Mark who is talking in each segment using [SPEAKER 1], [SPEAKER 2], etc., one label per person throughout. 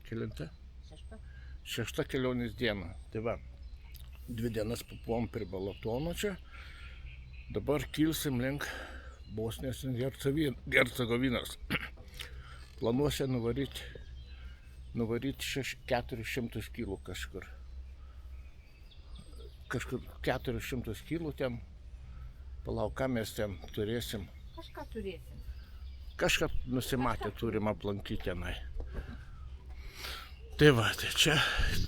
[SPEAKER 1] Kelinta? Šešta kelionės diena. Tai va, 2 dienas pabuvom prie Balatono čia. Dabar kilsim link Bosnijos ir Hercegovinos. Planuosia nuvaryti 400 kg kažkur. Kažkur 400 kg ten. Palauk, ką mes ten turėsim.
[SPEAKER 2] Kažką turėsim.
[SPEAKER 1] Kažką nusimatę turim aplankyti tenai. Tai va, tai čia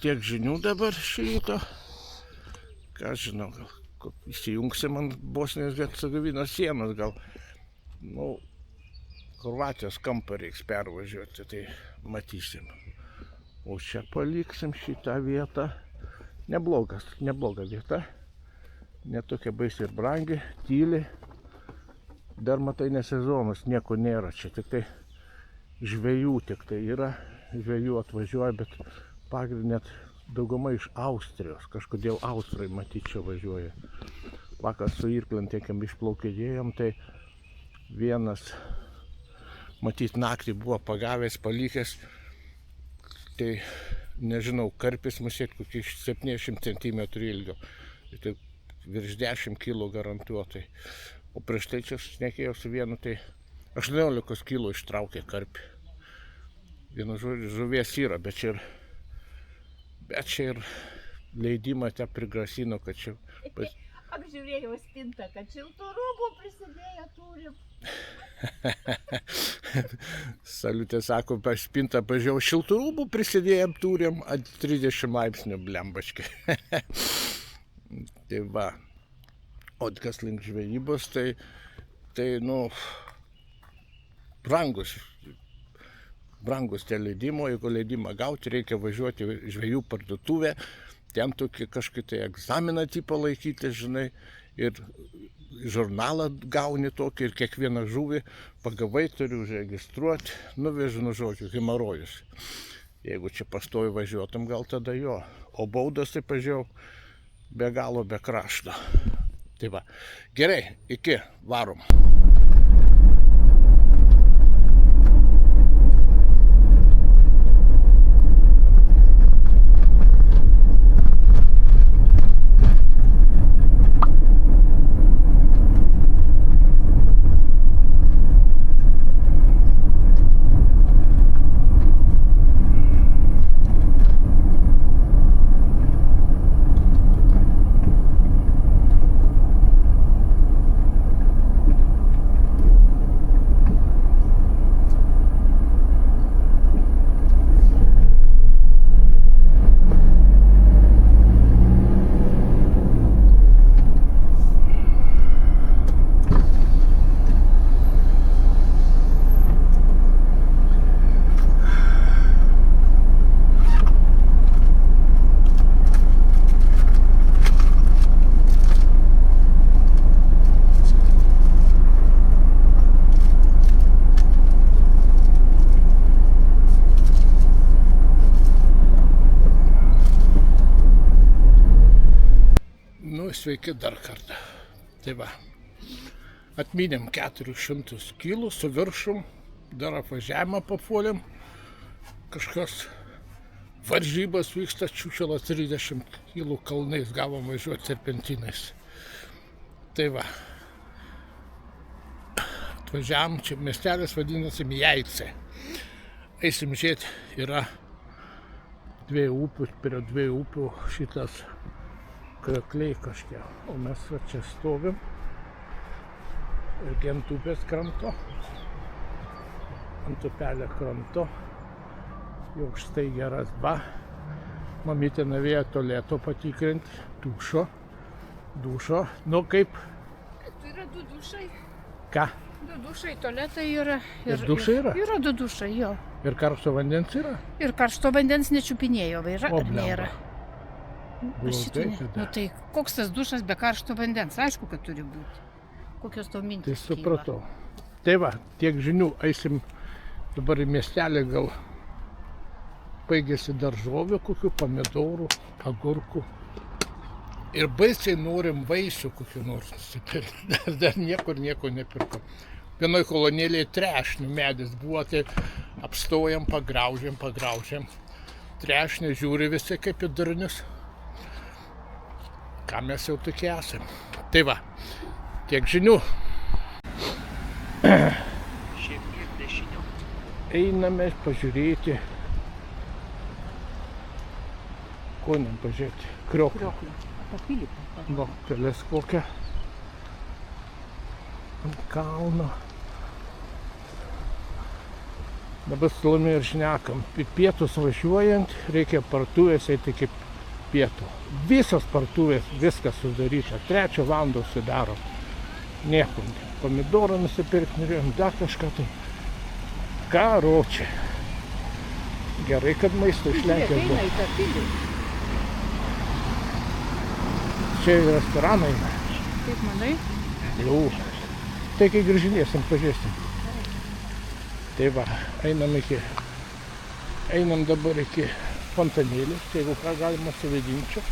[SPEAKER 1] tiek žinių dabar šį ryto. Ką žinau, gal įsijungsim ant Bosnijos Hercegovinos sienos, gal, Horvatijos kampą reiks pervažiuoti, tai matysim. O čia paliksim šitą vietą. Nebloga vieta. Netokia baisiai ir brangi, tyli. Dar matai ne sezonas, nieko nėra. Čia tik tai žvejų yra. Žvejų atvažiuoja, bet pagrindinė dauguma iš Austrijos. Kažkodėl Austrai matyčiau važiuoja. Vakar su irklentėkiam išplaukėdėjom, tai vienas matyt naktį buvo pagavęs, palikęs. Tai nežinau, karpis musėt kokį 70 cm ilgio. Tai virš 10 kg garantuotai. O prieš tai čia šnekėjau su vienu, tai 18 kg ištraukė karpį. Vienu žodžiu, žuvies yra, bet čia ir leidimą te prigrasino, kad čia...
[SPEAKER 2] Apžiūrėjau spintą, kad šiltų rūbų prisidėję turim.
[SPEAKER 1] Saliutė sako, spintą pažiūrėjau, šiltų rūbų prisidėjom turim, ant 30 laipsnių blembaškai. Tai va. O kas link žvejybos, tai brangus tie leidimo, jeigu leidimą gauti, reikia važiuoti į žvejų parduotuvę, ten tokį kažkokį egzaminą tipo laikyti, žinai, ir žurnalą gauni tokį, ir kiekvieną žuvį pagavai turi užregistruoti, nuvežu, žodžiu, hemorojus. Jeigu čia pastovi važiuotum, gal tada jo, o baudas tai pažiūrėjau be galo, be krašto. Tai va, gerai, iki, varom. Sveiki dar kartą. Tai va, atminėm 400 kg su viršum, dar apvažiavimą papuolėm. Kažkas varžybas vyksta, čiūčelas 30 kg kalnais, gavom važiuoti serpentinais. Tai va, atvažiavam, čia miestelis vadinasi Mijaice. Eisim žiūrėti, yra 2 upių, prie 2 upių šitas krakliai kažkiek, o mes va čia stovim ir ant upės kranto, ant upelio kranto, jau štai geras ba, mamytė nuvėjo tualeto patikrinti, dušo, kaip?
[SPEAKER 2] Tai yra 2 dušai.
[SPEAKER 1] Ką?
[SPEAKER 2] 2 dušai, tualetai yra.
[SPEAKER 1] Ir dušai yra?
[SPEAKER 2] Yra 2 dušai, jo.
[SPEAKER 1] Ir karšto vandens yra?
[SPEAKER 2] Ir karšto vandens nečiupinėjo, vaira, ar nėra? Tai koks tas dušas be karšto vandens? Aišku, kad turi būti. Kokios to mintis?
[SPEAKER 1] Tai supratau. Tai va, tiek žinių, eisim dabar į miestelį, gal baigėsi daržovių, kokių pomidorų, agurkų. Ir baisiai norim vaisių kokių nors nusipirkti. Dar niekur nieko nepirkom. Vienoj kolonėlėje trešnių medis buvo, tai apstojam, pagraužėm. Trešinė žiūri visi kaip į durnius. Ką mes jau tokie esam. Tai va, tiek žinių.
[SPEAKER 3] Šiek tiek dešiniau.
[SPEAKER 1] Einame pažiūrėti. Ko nem pažiūrėti? Krioklį.
[SPEAKER 2] Papilipą.
[SPEAKER 1] Va, pilis kokia. Ant kalno. Dabar stalami ir šnekam. Į pietus važiuojant reikia partuvės eiti iki pietų. Visos partuvės, viskas sudaryta. 3 valandą sudaro. Nieko. Pomidorą nusipirkti norėjom, dar kažką tai. Karočią. Gerai, kad maisto išlenkė.
[SPEAKER 2] Eina į tą pilį.
[SPEAKER 1] Čia restoranai.
[SPEAKER 2] Kaip manai?
[SPEAKER 1] Jau. Tai kai grįžinėsim, pažiūrėsim. Tai va, einam dabar iki fontanėlės, jeigu ką galima suvedinčiau.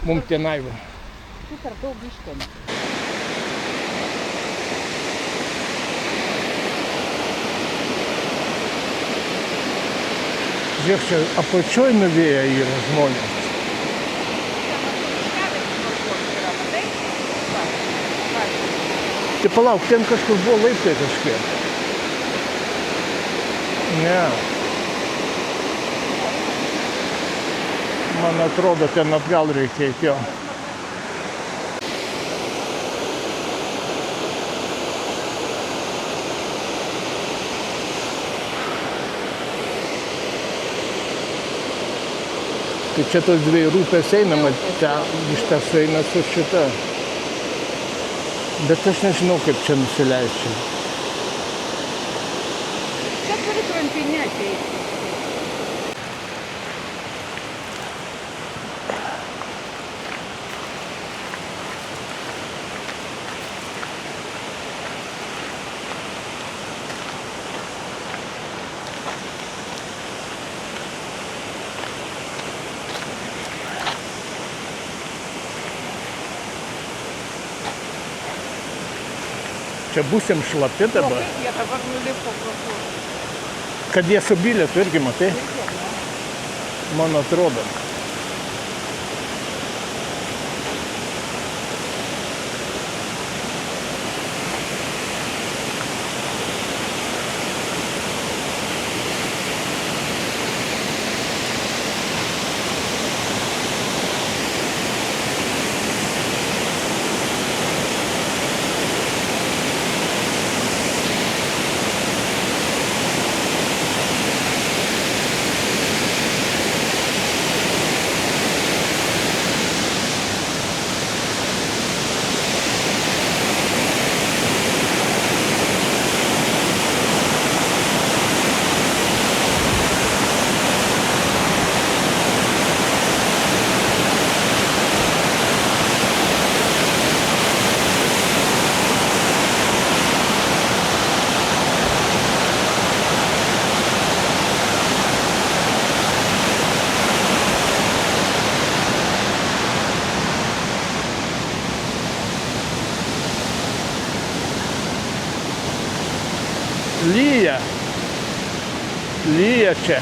[SPEAKER 1] Mums tenai va.
[SPEAKER 2] Tu per daug iškėmė.
[SPEAKER 1] Žiūrėk, čia apačioj nuvėję yra žmonės. Tai palauk, ten kažkur buvo laiptai kažkiek. Ne. Man atrodo, ten atgal reikia eiti jo. Tai čia tos 2 upės einama, iš tas eina su šita. Bet aš nežinau, kaip čia nusileisčiau.
[SPEAKER 2] Čia turi krantinė ateiti.
[SPEAKER 1] Čia būsim šlapi dabar.
[SPEAKER 2] Jie dabar nulipo pro.
[SPEAKER 1] Kad jie su bilietu irgi, matai? Man atrodo. Lyja. Lyja čia.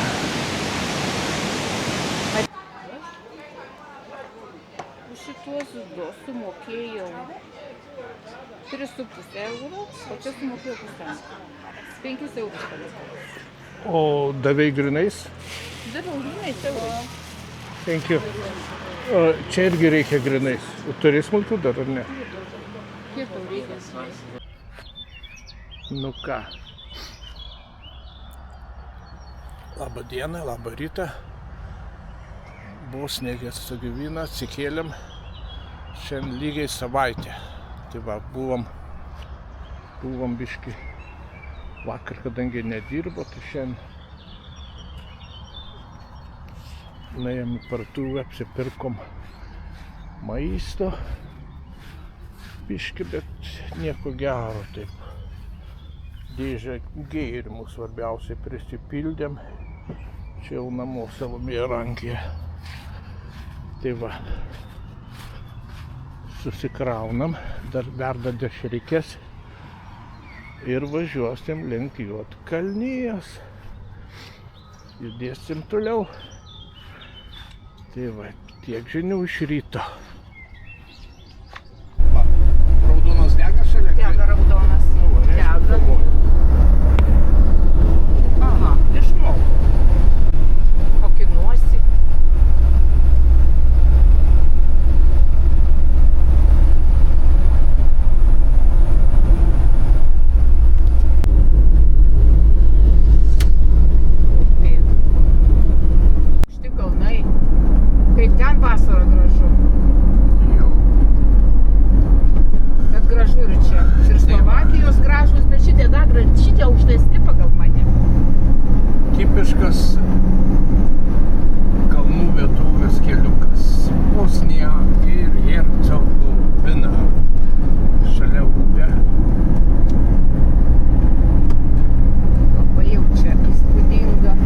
[SPEAKER 2] Už šituos du sumokėjau 3,5 eurų, o čia sumokėjau 1,5. 5 eurus palikau.
[SPEAKER 1] O davei grinais?
[SPEAKER 2] Daviau grynais eurai.
[SPEAKER 1] Thank you. O čia irgi reikia grinais. Turi smulkių dar, ar ne?
[SPEAKER 2] Kiek tau reikia?
[SPEAKER 1] Nu ką. Labą dieną, labą rytą. Buvo sniegas sugyvina, atsikėlėm. Šiandien lygiai savaitę. Tai va, buvom biški vakar, kadangi nedirbo, tai šiandien nuėjom į parduotuvę, apsipirkom maisto. Biški, bet nieko gero taip. Dėžę gėrimų svarbiausiai prisipildėm. Čia jau namo Salomėja rankėje. Tai va, susikraunam, dar verda dešrikės ir važiuosim link Juodkalnijos. Judėsim toliau. Tai va, tiek žinių iš ryto. Va, raudonas dega šalia.
[SPEAKER 2] Dega raudonas. Dega. Aha, išmokau. Mokinuosi. Štai kalnai. Kaip ten vasarą gražu.
[SPEAKER 1] Jau.
[SPEAKER 2] Bet gražu ir čia. Ir Slovakijos gražus, bet šitie aukštesni pagal mane.
[SPEAKER 1] Tipiškas kalnų vietovės keliukas. Bosnija ir Hercegovina. Šalia upė.
[SPEAKER 2] Labai jau čia įspūdinga.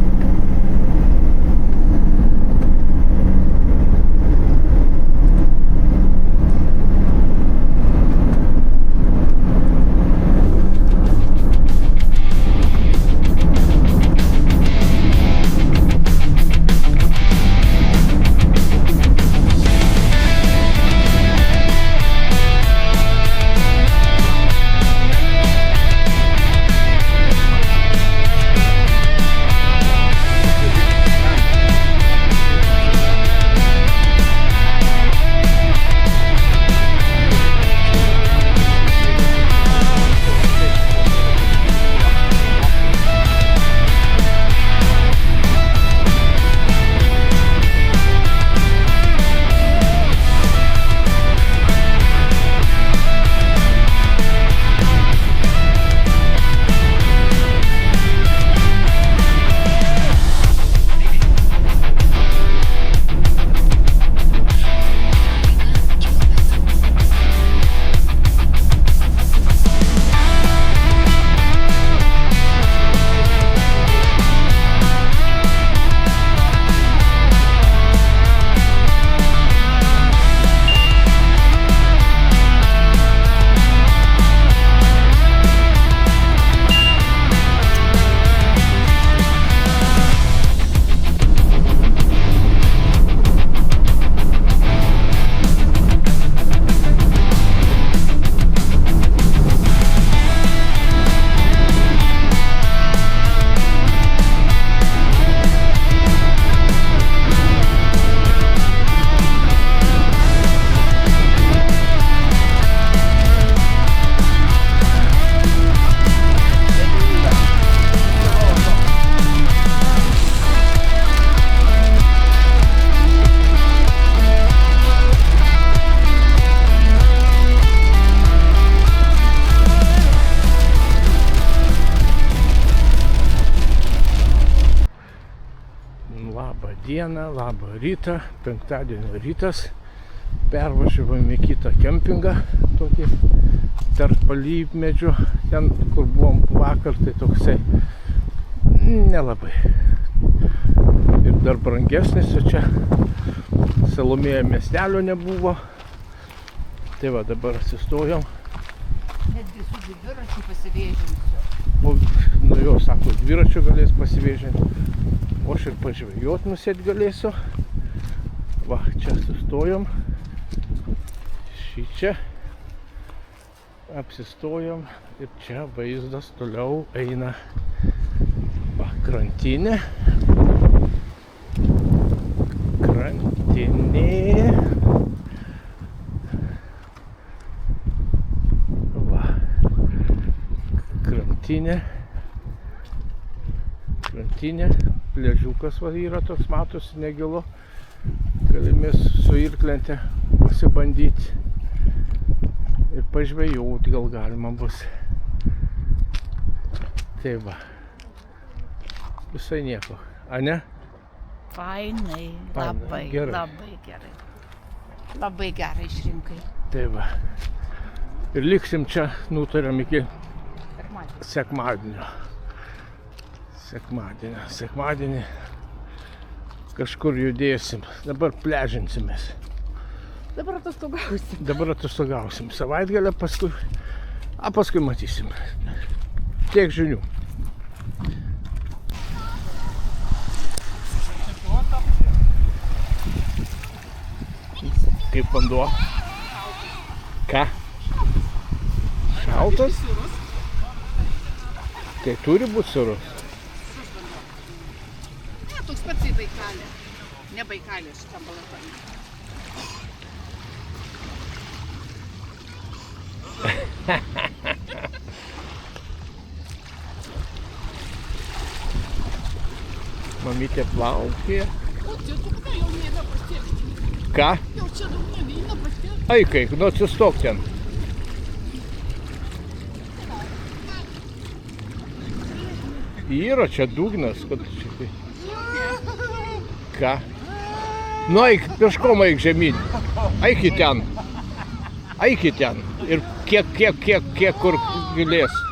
[SPEAKER 1] Labą dieną, labą rytą, penktadienio rytas. Pervažiavom į kitą kempingą, tokį tarp alyvmedžių, ten kur buvom vakar, tai toksai nelabai. Ir dar brangesnis, o čia Salomėja miestelio nebuvo. Tai va, dabar atsistojom.
[SPEAKER 2] Netgi su dviračiu pasivėžinsiu.
[SPEAKER 1] O, nu jo, sako, dviračiu galės pasivėžinti. O aš ir pažvejot nusėt galėsiu. Va, čia sustojom. Šičia apsistojom ir čia vaizdas toliau eina. Va, krantinė. Krantinė. Va. Krantinė. Krantinė. Pliažiukas va yra toks, matosi negilu. Galimės su irklente pasibandyti ir pažvejoti gal galima bus. Tai va, visai nieko, a ne?
[SPEAKER 2] Fainai, labai,
[SPEAKER 1] gerai.
[SPEAKER 2] labai gerai. Labai gerai išrinkai.
[SPEAKER 1] Tai va, ir liksim čia, nutarėm iki sekmadienio. Sekmadienį kažkur judėsim, dabar pležinsimės.
[SPEAKER 2] Dabar
[SPEAKER 1] atostogausim. Savaitgalę paskui matysim. Tiek žinių. kaip vanduo. Ką? Šaltas? Tai turi būti surus.
[SPEAKER 2] Ne, toks pats į Baikalę. Ne Baikalė, šitam Balatonė.
[SPEAKER 1] Mamytė plaukė.
[SPEAKER 2] O čia dugna jau neina pasiekti.
[SPEAKER 1] Ką?
[SPEAKER 2] Jau čia dugna neina pasiekti.
[SPEAKER 1] Aikai, nu atsistok ten. Yra čia dugnas, kad čia tai. Ką? Nu eik, pieškom eik žemyn. Eik į ten. Eik į ten. Ir kiek kur galės.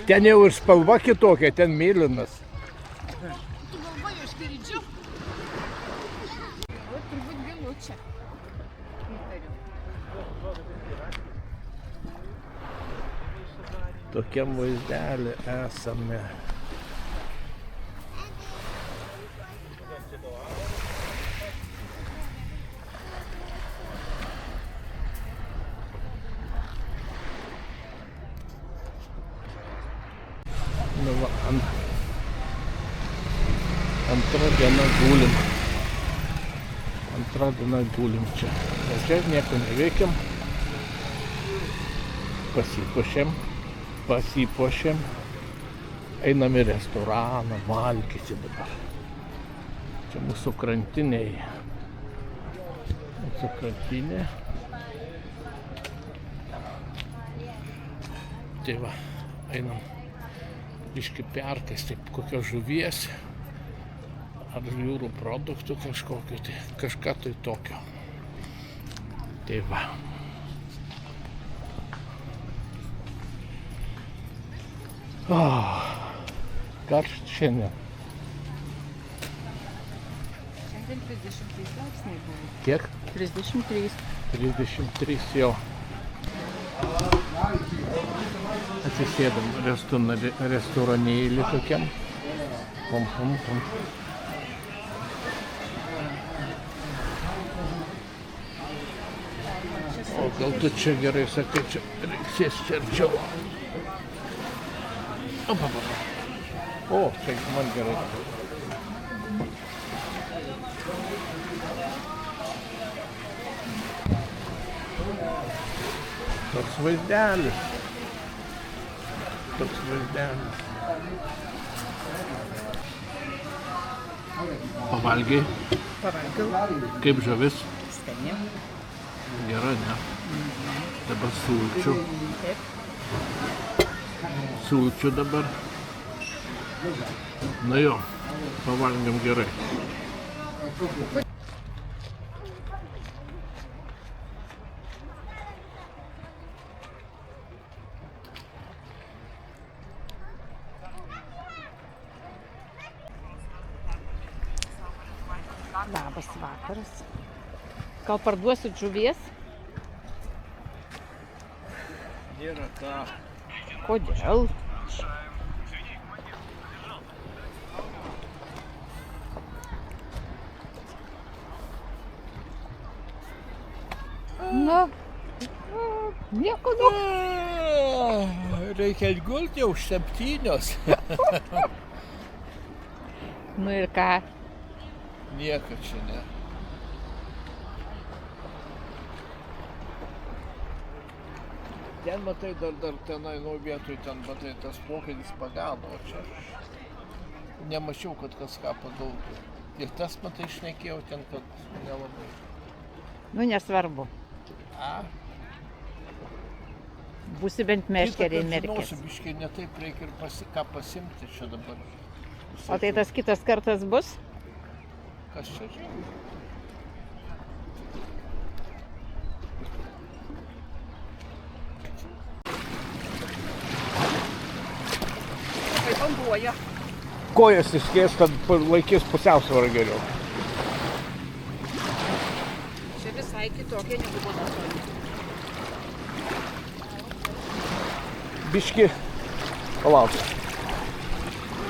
[SPEAKER 1] Ten jau ir spalva kitokia, ten mėlynas.
[SPEAKER 2] Tu galvoji, aš karidžiu? O turbūt vėlu čia.
[SPEAKER 1] Tokiam vaizdelį esame. Nu, va, antra diena gulim. Antra diena gulim čia. O čia nieko neveikiam. Pasipuošėm. Einam į restoraną, valgyti dabar. Čia mūsų krantiniai. Mūsų krantinė. Tai va, einam. Biški perkais, taip kokios žuvies ar jūrų produktų kažkokio, tai kažką tai tokio. Tai va. Karšt šiandien.
[SPEAKER 2] Šiandien 33 laipsniai buvo.
[SPEAKER 1] Kiek?
[SPEAKER 2] 33.
[SPEAKER 1] 33 jau. Atsisėdam restoranėlį tokiam. Pom. O gal tu čia gerai sakai, čia reiksės čia arčiau. O, čia man gerai. Toks vaizdelis. Pavalgiai?
[SPEAKER 2] Pavalgiau.
[SPEAKER 1] Kaip žuvis?
[SPEAKER 2] Skani.
[SPEAKER 1] Gera, ne? Dabar sulčių.
[SPEAKER 2] Taip.
[SPEAKER 1] Sulčių dabar. Na jo, pavalgiam gerai.
[SPEAKER 2] Labas vakaras. Gal parduosit žuvies?
[SPEAKER 1] Nėra ką.
[SPEAKER 2] Kodėl? Na, nieko daug.
[SPEAKER 1] Reikia atgulti už 7.
[SPEAKER 2] Nu ir ką?
[SPEAKER 1] Nieko čia ne. Ten matai dar tenai nuo vietoj, ten matai tas pokytis pagano, o čia nemačiau, kad kažką pagautų. Ir tas matai šnekėjau ten, kad nelabai.
[SPEAKER 2] Nu nesvarbu.
[SPEAKER 1] A?
[SPEAKER 2] Būsi bent meškeriai merkės.
[SPEAKER 1] Žinosiu, biškai ne taip reikia ir ką pasimti čia dabar.
[SPEAKER 2] O tai tas kitas kartas bus?
[SPEAKER 1] Kas čia žinai?
[SPEAKER 2] Kaip banguoja.
[SPEAKER 1] Kojas įskės, tad laikys pusiausvyrą geriau.
[SPEAKER 2] Čia visai kitokia negu Balatonė.
[SPEAKER 1] biški, palauk.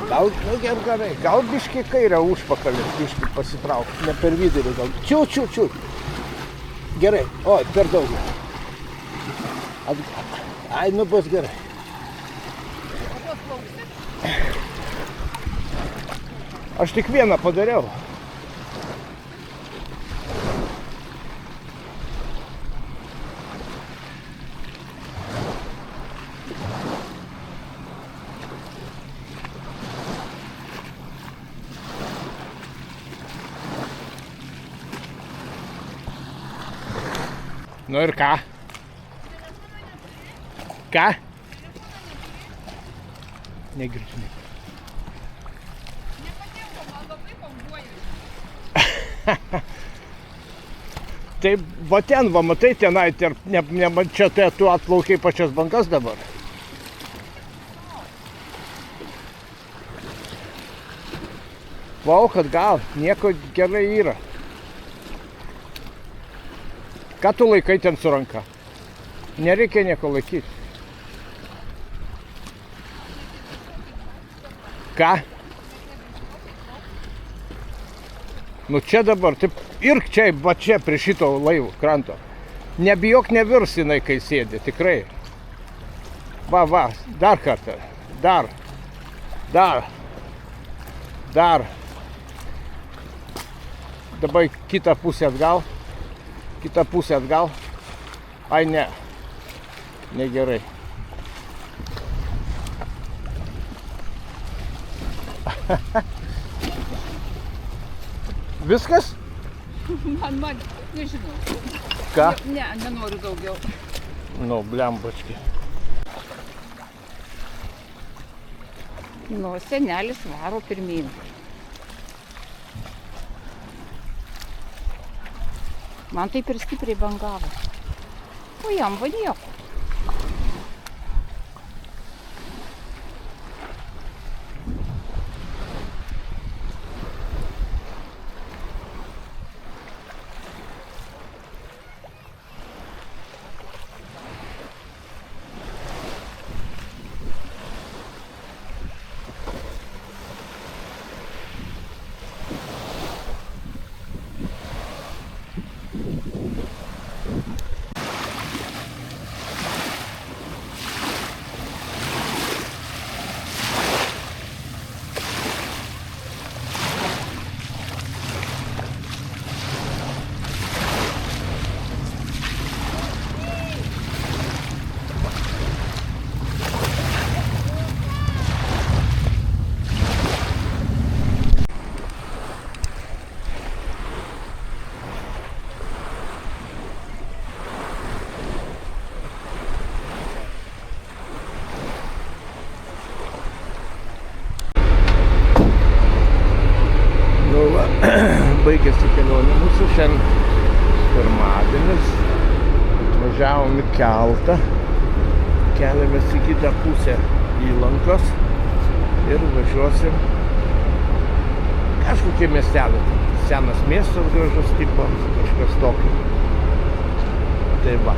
[SPEAKER 1] Gal, nu gerai, gal biški kairę užpakalį, biški pasitrauk, ne per vidurį gal. Čiu. Gerai, oi, per daug. Ai, nu bus gerai. Aš tik vieną padariau. Nu ir ką? Ką? Negirdžiu. Tai va ten, va matai, tenai, čia tu atplaukiai pačias bangas dabar. Vau, kad gal, nieko gerai yra. Ką tu laikai ten su ranka? Nereikia nieko laikyti. Ką? Nu čia dabar, taip, irk čia, va čia prie šito laivo kranto. Nebijok nevirs jinai, kai sėdi, tikrai. Va, dar kartą, dar. Dabar kitą pusę atgal. Ai ne, negerai. Viskas?
[SPEAKER 2] Man, nežinau.
[SPEAKER 1] Ką?
[SPEAKER 2] Ne, nenoriu daugiau.
[SPEAKER 1] Nu, blembački.
[SPEAKER 2] Nu, senelis varo pirmyn. Man tai per stipriai bangavo. O jam va nieko.
[SPEAKER 1] Baigėsi kelionė mūsų, šiandien pirmadienis, važiavom į keltą, keliamės į kitą pusę įlankos ir važiuosim kažkokie miestelį, senas miestas gražus tipo, kažkas tokio. Tai va,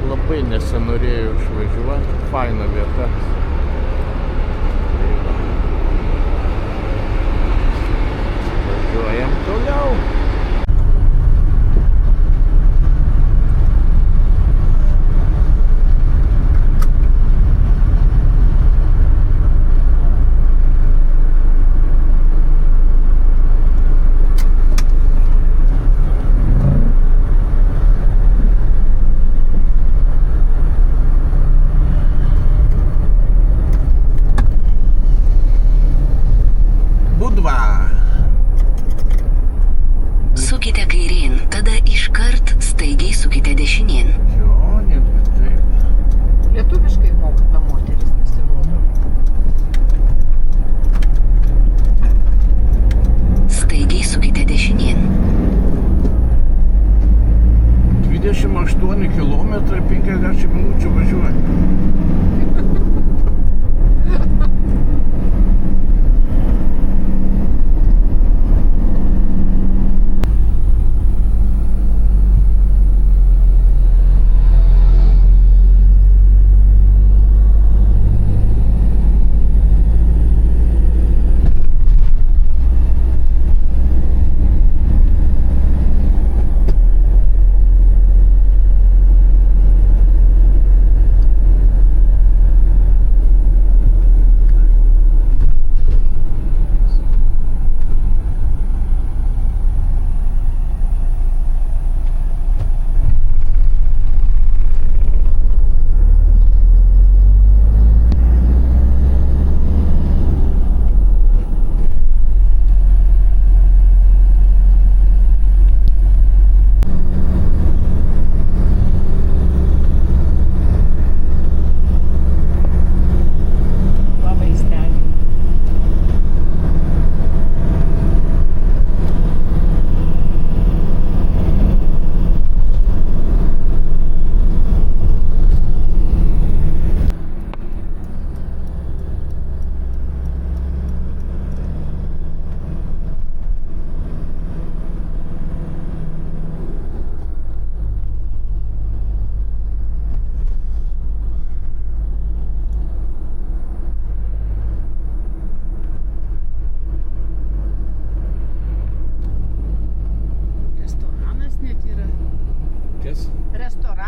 [SPEAKER 1] labai nesinorėjo išvažiuoti, faina vieta. Važiuojam toliau.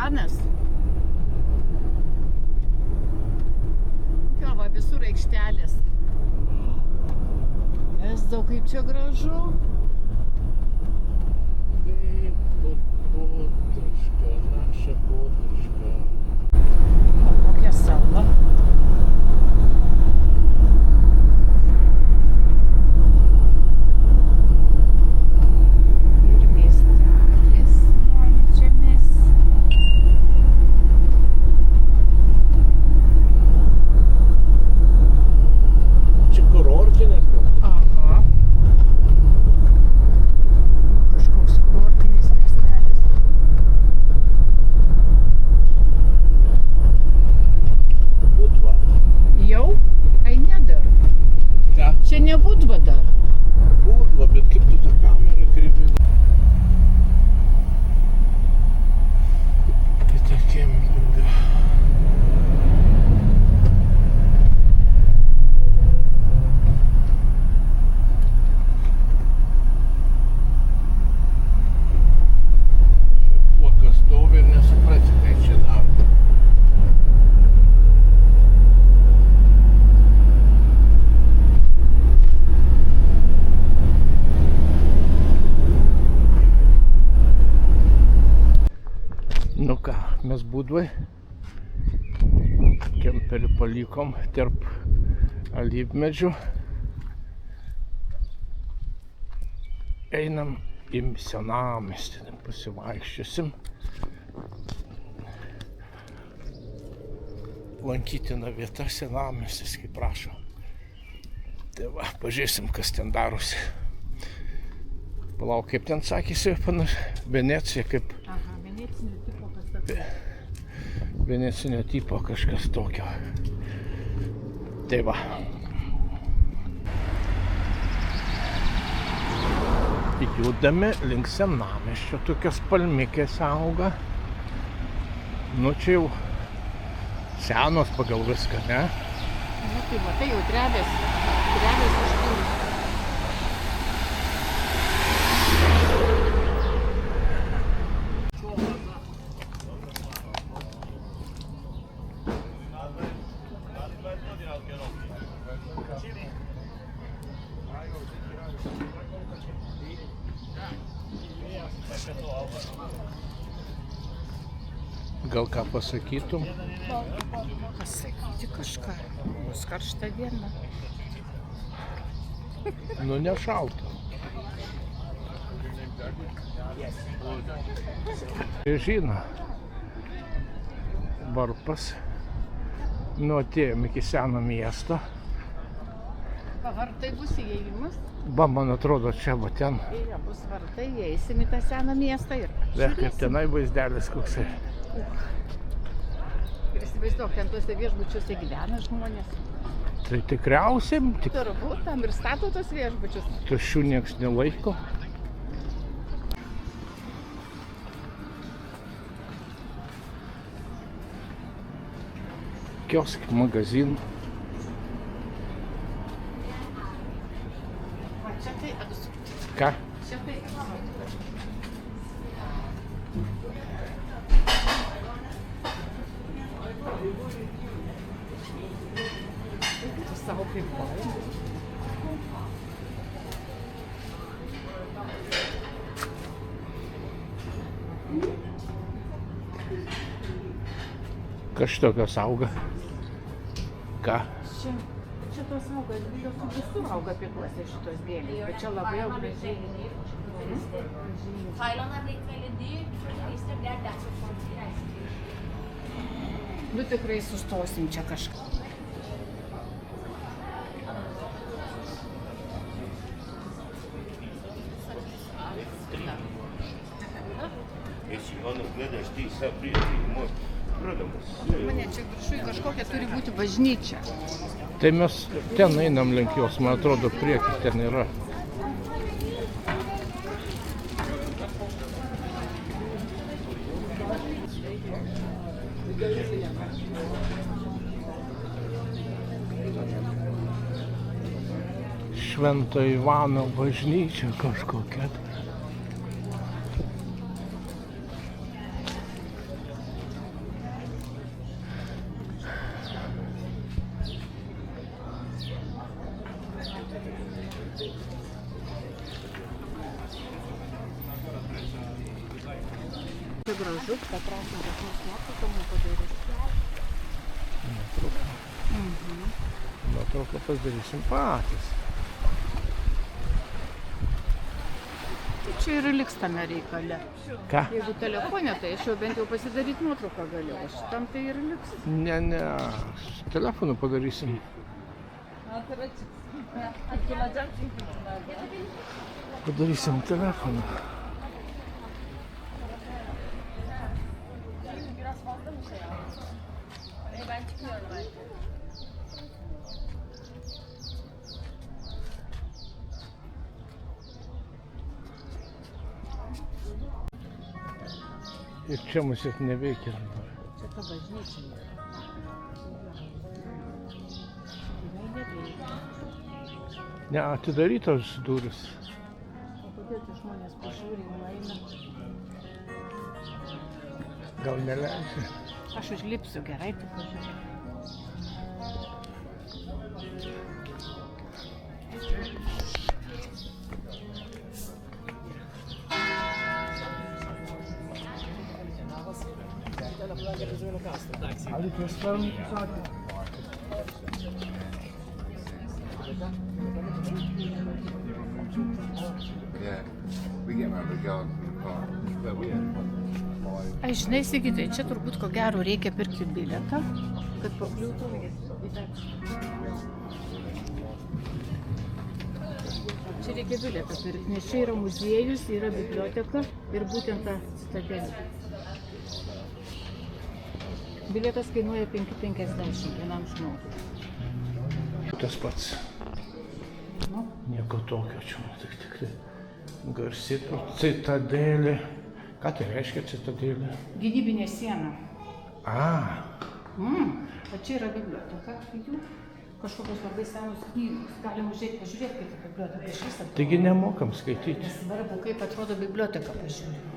[SPEAKER 2] senas. Jo, va, visur aikštelės. Esdo, kaip čia gražu.
[SPEAKER 1] Будочка, наша будочка.
[SPEAKER 2] O, kokia sala. Ir miestelis leidžiamės.
[SPEAKER 1] Čia kurortinės gal?
[SPEAKER 2] Aha. Kažkoks kurortinis miestelis.
[SPEAKER 1] Budva.
[SPEAKER 2] Jau? Ai, ne dar.
[SPEAKER 1] Ką?
[SPEAKER 2] Čia ne Budva dar.
[SPEAKER 1] Budva, bet kaip tu tą kamerą kreipai? Kita kempinga. Čia puokas stovi ir nesuprasi, kai čia daro. Nu ką, mes Budvai kemperį palikom tarp alyvmedžių. Einam į senamiestį, pasivaikščiosim. Lankytina vieta senamiestis, kaip prašo. Tai va, pažiūrėsim, kas ten darosi. Palauk, kaip ten sakėsi, Venecija, kaip
[SPEAKER 2] Aha, venecinio tipo pastatai.
[SPEAKER 1] venecinio tipo kažkas tokio. Tai va. Judame link senamiesčio, tokios palmikės auga. Nu čia jau senos pagal viską, ne?
[SPEAKER 2] Nu, tai va, tai jau drevės užkūrus.
[SPEAKER 1] Gal ką pasakytum?
[SPEAKER 2] Pasakyti kažką. Bus karšta diena.
[SPEAKER 1] Nu nešalta. Žina, varpas. Nu atėjom iki seno miesto.
[SPEAKER 2] Vartai bus įėjimas.
[SPEAKER 1] Va, man atrodo, čia va ten.
[SPEAKER 2] Jie bus vartai, įeisim į tą seną miestą ir
[SPEAKER 1] Kaip tenai vaizdelis koksai.
[SPEAKER 2] Ir įsivaizduok, ten tuose viešbučiuose gyvena žmonės.
[SPEAKER 1] Tai tikriausiai tik
[SPEAKER 2] Turbūt tam ir stato tos viešbučius.
[SPEAKER 1] tuščių nieks nelaiko. Kiosk, magazin.
[SPEAKER 2] O čia tai atsukti.
[SPEAKER 1] Ką?
[SPEAKER 2] Čia tai atsukti. Tu savo pripuoji.
[SPEAKER 1] Kažtokios auga. Ką?
[SPEAKER 2] Čia tos auga, jos visur auga pietuose šitos gėlės, bet čia labai jau gražiai.
[SPEAKER 4] Thailand har blivit väldigt dyrt för turister. Det är därför folk reser dit.
[SPEAKER 2] Nu tikrai sustosim čia kažką.
[SPEAKER 5] Если он gledaš ti sad prijatelji moj, prodamo sve.
[SPEAKER 2] Mane čia viršui kažkokia turi būti bažnyčia.
[SPEAKER 1] Tai mes ten einam link jos, man atrodo, priekis ten yra. Švento Ivano bažnyčia kažkokia.
[SPEAKER 2] Tai gražu, paprašom, kad mums nuotrauką mums padarys.
[SPEAKER 1] Nuotrauką padarysim patys.
[SPEAKER 2] Čia ir liks tame reikale.
[SPEAKER 1] Ką?
[SPEAKER 2] Jeigu telefonė, tai aš jau bent jau pasidaryti nuotrauką galiu, o šitam tai ir liks.
[SPEAKER 1] Ne, telefonu padarysim. Padarysim telefonu. Ir čia mus ir neveikia.
[SPEAKER 2] Čia ta bažnyčia.
[SPEAKER 1] Ne, atidarytos durys.
[SPEAKER 2] O kodėl tie žmonės pažiūri, nueina?
[SPEAKER 1] Gal neleidžia?
[SPEAKER 2] Aš užlipsiu, gerai, tu pažiūrėk.
[SPEAKER 5] Yeah, we get around the garden park, but we had five.
[SPEAKER 2] Ai, žinai, Sigitai, čia turbūt ko gero reikia pirkti bilietą, kad pakliūtų į tą. Čia reikia bilietą pirkti, nes čia yra muziejus, yra biblioteka ir būtent ta citadelė. Bilietas kainuoja 5,50 vienam žmogui.
[SPEAKER 1] Tas pats.
[SPEAKER 2] Nu,
[SPEAKER 1] Nieko tokio čia, tik garsi citadelė. Ką tai reiškia citadelė?
[SPEAKER 2] gynybinė siena.
[SPEAKER 1] A,
[SPEAKER 2] O čia yra biblioteka, jų kažkokios labai senos knygos. Galim užeiti pažiūrėti, kaip ta biblioteka iš viso.
[SPEAKER 1] taigi nemokam skaityti.
[SPEAKER 2] Svarbu, kaip atrodo biblioteka pažiūrėti.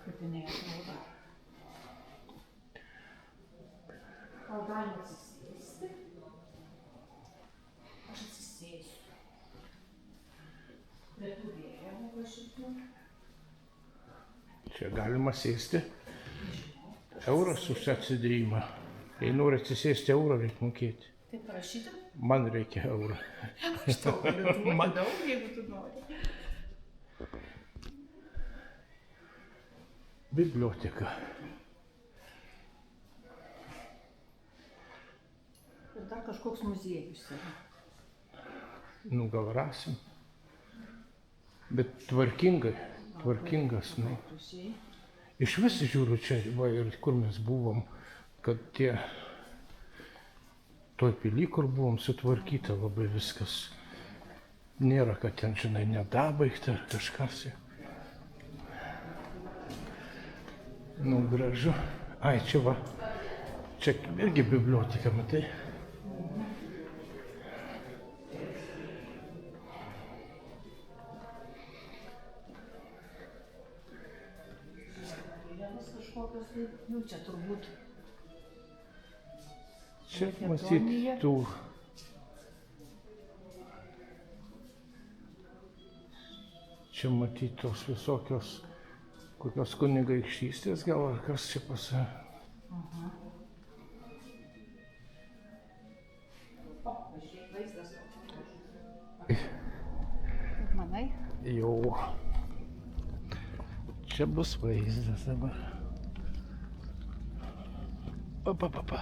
[SPEAKER 2] Kaip jinai atrodo. Gal galima atsisėsti? Aš atsisėsiu. Prie tų vėliavų va šitų.
[SPEAKER 1] Čia galima sėsti. Euras už atsidėjimą. Jei nori atsisėsti eurą, reikia mokėti.
[SPEAKER 2] Tai prašyti?
[SPEAKER 1] Man reikia eurą.
[SPEAKER 2] Aš tau galiu duoti daug, jeigu tu nori.
[SPEAKER 1] Biblioteka.
[SPEAKER 2] Ir dar kažkoks muziejus yra.
[SPEAKER 1] Nu, gal rasim. Bet tvarkingas, nu.
[SPEAKER 2] Prašiai.
[SPEAKER 1] Iš vis žiūriu čia, va, ir kur mes buvom, kad tie, toj pily, kur buvom, sutvarkyta labai viskas. Nėra, kad ten, žinai, nedabaigta ar kažkas. Nu, gražu. Ai, čia va, čia irgi biblioteka, matai.
[SPEAKER 2] Kažkokios, tai, nu, čia turbūt.
[SPEAKER 1] Čia
[SPEAKER 2] Makedonija.
[SPEAKER 1] matyt tų. Čia matyt tos visokios, kokios kunigaikštystės gal, ar kas čia pasa.
[SPEAKER 2] O, pažiūrėk, vaizdas. Kaip manai?
[SPEAKER 1] Jau. Čia bus vaizdas dabar. Pa.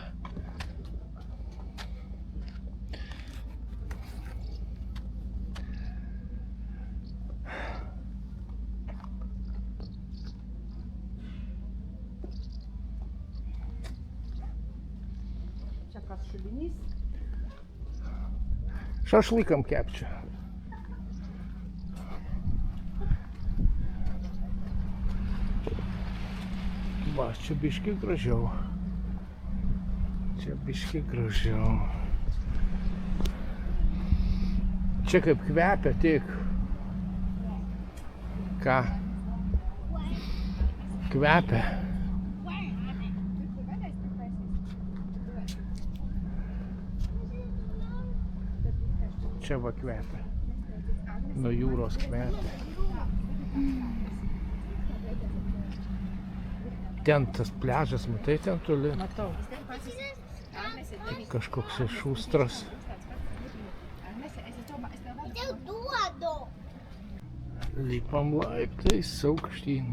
[SPEAKER 2] Čia kas šulinys?
[SPEAKER 1] Šašlykam kepčia. Va, čia biški gražiau. Čia kaip kvepia tik. Ką? Kvepia. Čia va kvepia. Nuo jūros kvepia. Ten tas pliažas, matai ten toli?
[SPEAKER 2] Matau.
[SPEAKER 1] Kažkoks šustras. Lipam laiptais aukštyn.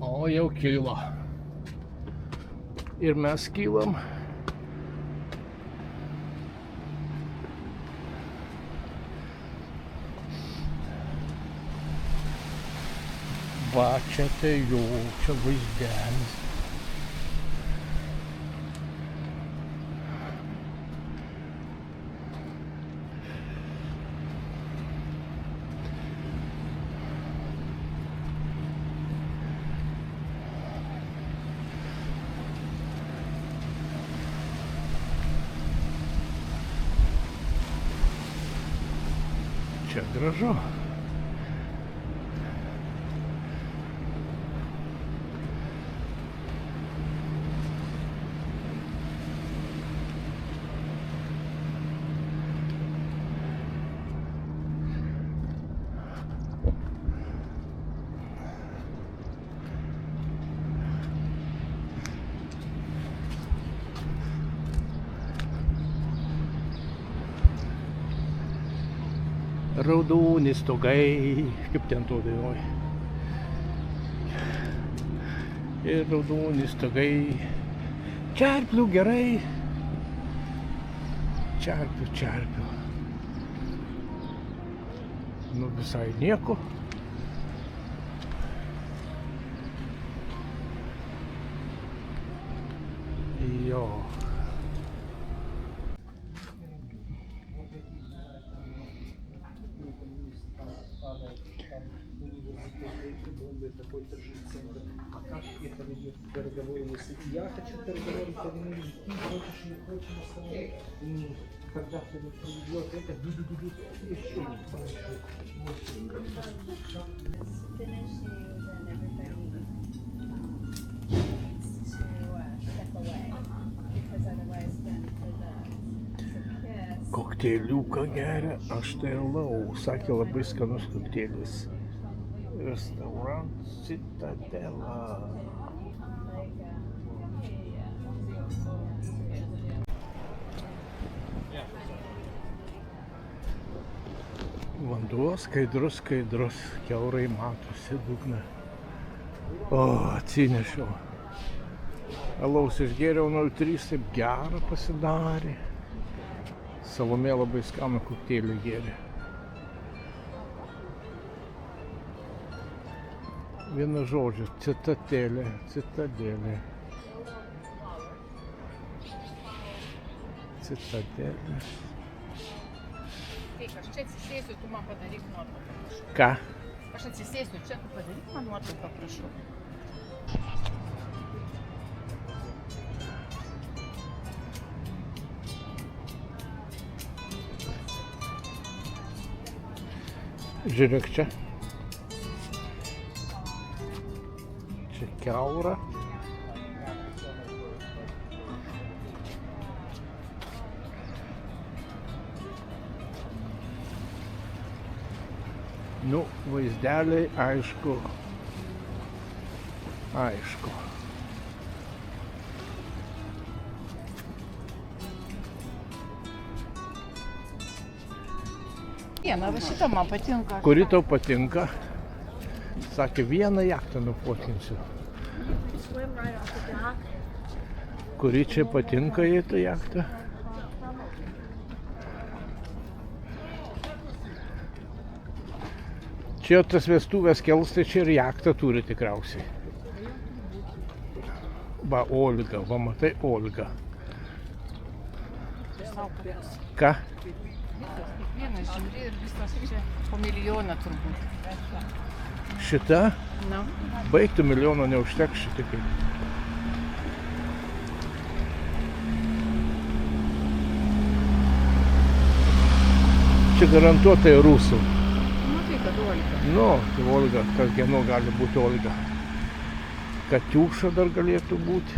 [SPEAKER 1] O, jau kilo. Ir mes kylam. Va, čia tai jau, čia vaizdelis. Čia gražu. Raudoni stogai, kaip ten to dainuoja. Ir raudoni stogai. Čerplių gerai. Čerpių. Nu visai nieko. Jo.
[SPEAKER 6] Такой торжественный центр. Пока это ведет переговоры, если я хочу переговоры, то не ты хочешь, не хочешь остановить. И когда кто-то приведет это, еще не
[SPEAKER 1] Kokteiliuką geria, aš tai lau. Sakė, labai skanus kokteilis. Restaurant Citadela. Vanduo skaidrus, kiaurai matosi dugną. O, atsinešiau. Alaus išgėriau 03, taip gera pasidarė. Salomė labai skanų kokteilį gėrė. Vienas žodžius, citadelė. Citadelė.
[SPEAKER 2] Taip, aš čia atsisėsiu, tu man padaryk nuotrauką, prašau.
[SPEAKER 1] Ką?
[SPEAKER 2] Aš atsisėsiu čia, tu padaryk man nuotrauką, prašau.
[SPEAKER 1] Žiūrėk čia. Čia kiaura. Nu, vaizdeliai, aišku.
[SPEAKER 2] Viena, va šita man patinka.
[SPEAKER 1] Kuri tau patinka? Sakė, vieną jachtą nufotkinsiu. Kuri čia patinka jai ta jachta? Čia tas vestuvės kels, tai čia ir jachtą turi tikriausiai. Va, Olga, va matai Olga. Ką?
[SPEAKER 2] Kiekvienas žiūri ir viskas čia po milijoną turbūt.
[SPEAKER 1] Šita?
[SPEAKER 2] Na.
[SPEAKER 1] Baigtų milijono neužteks šitikai. Čia garantuotai rusų.
[SPEAKER 2] Nu tai kad Olga.
[SPEAKER 1] Nu, tai Olga, kas geno gali būti Olga. Katiuša dar galėtų būti.